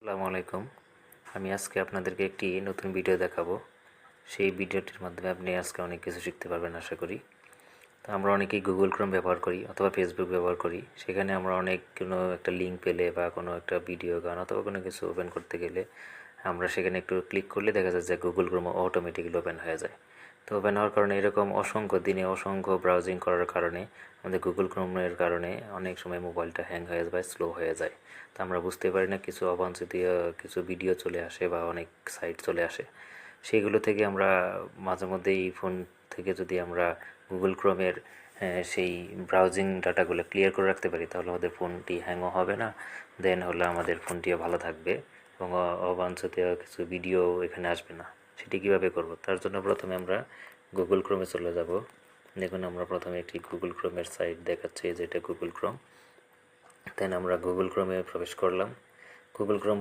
আসসালামু আলাইকুম। আমি আজকে আপনাদেরকে একটি নতুন ভিডিও দেখাবো। সেই ভিডিওটির মাধ্যমে আপনি আজকে অনেক কিছু শিখতে পারবেন আশা করি। তো আমরা অনেকেই গুগল ক্রোম ব্যবহার করি অথবা ফেসবুক ব্যবহার করি। সেখানে আমরা অনেক কোনো একটা লিঙ্ক পেলে বা কোনো একটা ভিডিও, গান অথবা কোনো কিছু ওপেন করতে গেলে আমরা সেখানে একটু ক্লিক করলে দেখা যায় যে গুগল ক্রোম অটোমেটিক্যালি ওপেন হয়ে যায়। তো ওপেন হওয়ার কারণে এরকম অসংখ্য ব্রাউজিং করার কারণে আমাদের গুগল ক্রোমের কারণে অনেক সময় মোবাইলটা হ্যাং হয়ে যায়, স্লো হয়ে যায়। তো আমরা বুঝতে পারি না, কিছু অবাঞ্ছিত কিছু ভিডিও চলে আসে বা অনেক সাইট চলে আসে। সেইগুলো থেকে আমরা মাঝে মধ্যেই ফোন থেকে যদি আমরা গুগল ক্রোমের সেই ব্রাউজিং ডাটাগুলো ক্লিয়ার করে রাখতে পারি, তাহলে আমাদের ফোনটি হ্যাংও হবে না, দেন হলে আমাদের ফোনটিও ভালো থাকবে এবং অবাঞ্ছিত কিছু ভিডিও এখানে আসবে না। সেটি কীভাবে করব? তার জন্য প্রথমে আমরা গুগল ক্রোমে চলে যাব। দেখুন, আমরা প্রথমে একটি গুগল ক্রোমের সাইট দেখাচ্ছি, যেটা গুগল ক্রোম। দেন আমরা গুগল ক্রোমে প্রবেশ করলাম। Google Chrome